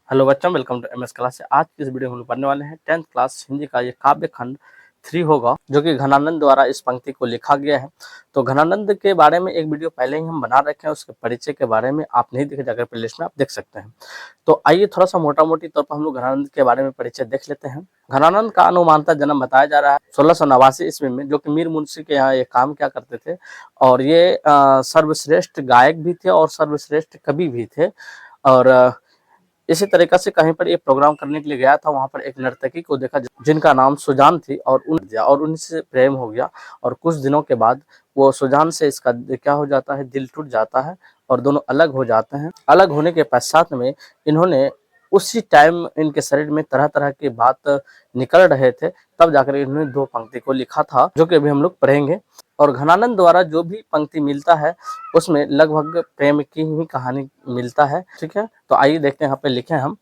Hello बच्चों, welcome to MS class. आज की इस वीडियो में हम पढ़ने वाले हैं 10th क्लास हिंदी का ये काव्य खंड 3 होगा, जो कि घनानंद द्वारा इस पंक्ति को लिखा गया है। तो घनानंद के बारे में एक वीडियो पहले ही हम बना रखे हैं, उसके परिचय के बारे में आप नहीं देखे, जाकर प्लेलिस्ट में आप देख सकते हैं। तो आइए थोड़ा सा मोटा मोटी तौर पर हम लोग घनानंद के बारे में परिचय देख लेते हैं। घनानंद का अनुमानतः जन्म बताया जा रहा है 1689 ईस्वी में, जो कि मीर मुंशी के यहाँ ये काम क्या करते थे। और ये सर्वश्रेष्ठ गायक भी थे और सर्वश्रेष्ठ कवि भी थे। और इसी तरीके से कहीं पर ये प्रोग्राम करने के लिए गया था, वहां पर एक नर्तकी को देखा जिनका नाम सुजान थी, और उनसे प्रेम हो गया। और कुछ दिनों के बाद वो सुजान से इसका क्या हो जाता है, दिल टूट जाता है और दोनों अलग हो जाते हैं। अलग होने के पश्चात में इन्होंने उसी टाइम इनके शरीर में तरह तरह की बात निकल रहे थे, तब जाकर इन्होंने 2 पंक्ति को लिखा था, जो कि अभी हम लोग पढ़ेंगे। और घनानंद द्वारा जो भी पंक्ति मिलता है उसमें लगभग प्रेम की ही कहानी मिलता है। ठीक है, तो आइए देखते हैं। यहाँ पे लिखे हम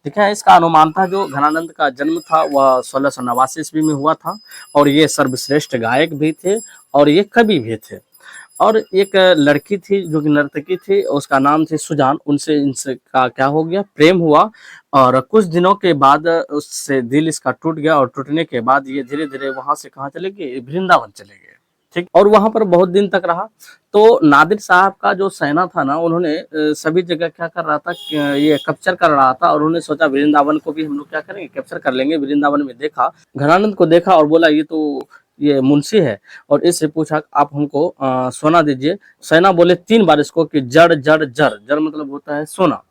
लिखे हैं, इसका अनुमान था जो घनानंद का जन्म था वह 1689 ईस्वी में हुआ था। और ये सर्वश्रेष्ठ गायक भी थे और ये कवि भी थे। और एक लड़की थी जो कि नर्तकी थी, उसका नाम थी सुजान। उनसे इनसे का क्या हो गया, प्रेम हुआ। और कुछ दिनों के बाद उससे दिल इसका टूट गया, और टूटने के बाद ये धीरे धीरे वहां से कहाँ चले गए, वृंदावन चले गए। ठीक, और वहां पर बहुत दिन तक रहा। तो नादिर साहब का जो सेना था ना, उन्होंने सभी जगह क्या कर रहा था, ये कैप्चर कर रहा था। और उन्होंने सोचा वृंदावन को भी हम लोग क्या करेंगे, कैप्चर कर लेंगे। वृंदावन में देखा, घनानंद को देखा और बोला ये मुंशी है। और इससे पूछा आप हमको सोना दीजिए। सेना बोले 3 बार इसको कि जड़ जड़ जड़ जड़ मतलब होता है सोना।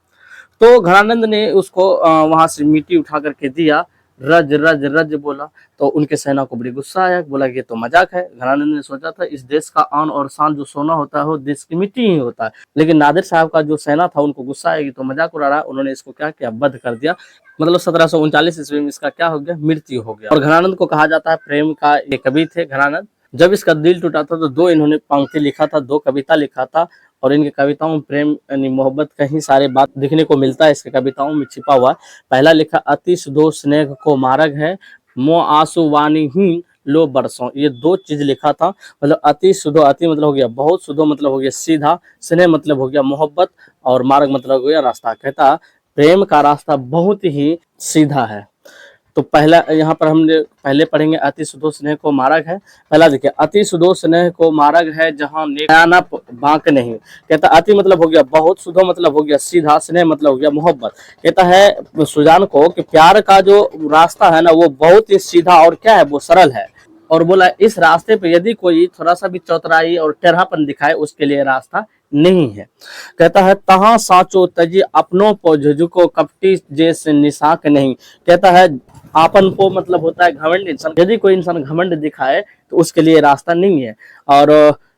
तो घनानंद ने उसको वहां से मिट्टी उठा करके दिया। रज रज रज बोला, तो उनके सेना को बड़ी गुस्सा आया, बोला ये तो मजाक है। घनानंद ने सोचा था इस देश का आन और शान जो सोना होता है वो देश की मिट्टी ही होता है। लेकिन नादिर साहब का जो सेना था उनको गुस्सा आएगी तो मजाक उड़ा रहा, उन्होंने इसको क्या किया, वध कर दिया। मतलब 1739 ईस्वी में इसका क्या हो गया, मृत्यु हो गया। और घनानंद को कहा जाता है प्रेम का ये कवि थे घनानंद। जब इसका दिल टूटा था तो 2 इन्होंने पंक्ति लिखा था, 2 कविता लिखा था। और इनकी कविताओं में प्रेम यानी मोहब्बत का ही सारे बात दिखने को मिलता है, इसके कविताओं में छिपा हुआ। पहला लिखा अति सुधो स्नेह को मार्ग है, मो आंसू वाणी ही लो बरसों। ये 2 चीज लिखा था। मतलब अति सुधो, अति मतलब हो गया बहुत, सुधो मतलब हो गया सीधा, स्नेह मतलब हो गया मोहब्बत, और मार्ग मतलब हो गया रास्ता। कहता प्रेम का रास्ता बहुत ही सीधा है। तो पहला यहाँ पर हमने पहले पढ़ेंगे अति सुधो स्नेह को मार्ग है। पहला देखिए, अति सुधो स्नेह को मार्ग है जहाँ नैना बांक नहीं। कहता अति मतलब हो गया बहुत, सुधो मतलब हो गया सीधा, स्नेह मतलब हो गया मोहब्बत। कहता है सुजान को कि प्यार का जो रास्ता है ना वो बहुत ही सीधा और क्या है, वो सरल है। और बोला इस रास्ते पे यदि कोई थोड़ा सा भी चौतराई और टेढ़ापन दिखाए उसके लिए रास्ता नहीं है। कहता है तहाँ साचो तजी अपनों को झुझुको कपटी जैसे निशाक नहीं। कहता है आपन को मतलब होता है घमंड इंसान। यदि कोई इंसान घमंड दिखाए तो उसके लिए रास्ता नहीं है। और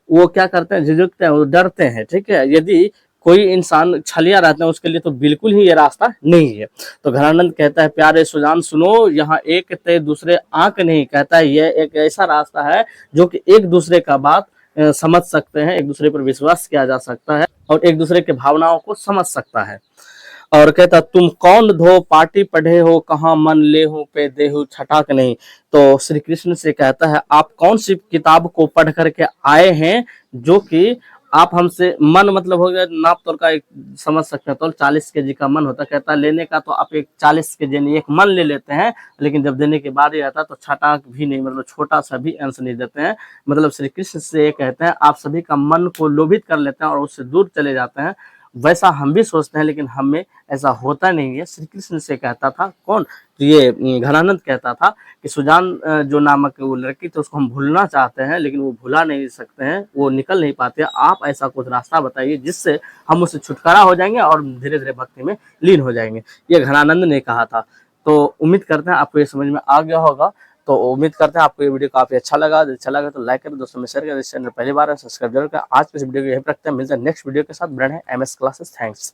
वो क्या करते हैं, झिझकते हैं, वो डरते हैं। ठीक है, यदि कोई इंसान छलिया रहता है उसके लिए तो बिल्कुल ही ये रास्ता नहीं है। तो घनानंद कहता है प्यारे सुजान सुनो, यहाँ एक ते दूसरे आंक नहीं। कहता है यह एक ऐसा रास्ता है जो कि एक दूसरे का बात समझ सकते हैं, एक दूसरे पर विश्वास किया जा सकता है और एक दूसरे के भावनाओं को समझ सकता है। और कहता तुम कौन धो पाटी पढ़े हो, कहाँ मन ले हो पे देहु छटाक नहीं। तो श्री कृष्ण से कहता है आप कौन सी किताब को पढ़ करके आए हैं जो कि आप हमसे, मन मतलब हो गया नाप तोल का, एक समझ सकते हैं तो 40 केजी का मन होता। कहता लेने का तो आप एक 40 केजी यानी एक मन ले लेते हैं, लेकिन जब देने के बाद ही आता तो छटाक भी नहीं, मतलब छोटा सा भी अंश नहीं देते हैं। मतलब श्री कृष्ण से ये कहते हैं आप सभी का मन को लोभित कर लेते हैं और उससे दूर चले जाते हैं। वैसा हम भी सोचते हैं लेकिन हमें ऐसा होता नहीं है। श्री कृष्ण से कहता था कौन, तो ये घनानंद कहता था कि सुजान जो नामक वो लड़की थी उसको हम भूलना चाहते हैं लेकिन वो भुला नहीं सकते हैं, वो निकल नहीं पाते। आप ऐसा कुछ रास्ता बताइए जिससे हम उससे छुटकारा हो जाएंगे और धीरे धीरे भक्ति में लीन हो जाएंगे। ये घनानंद ने कहा था। तो उम्मीद करते हैं आपको ये समझ में आ गया होगा। तो उम्मीद करते हैं आपको ये वीडियो काफी अच्छा लगा तो लाइक करें, दोस्तों में शेयर करें। इस चैनल पहली बार है सब्सक्राइब जरूर करें। आज के इस वीडियो को यहीं पर रखते हैं, मिलते हैं नेक्स्ट वीडियो के साथ। ब्रांड है एमएस क्लासेस। थैंक्स।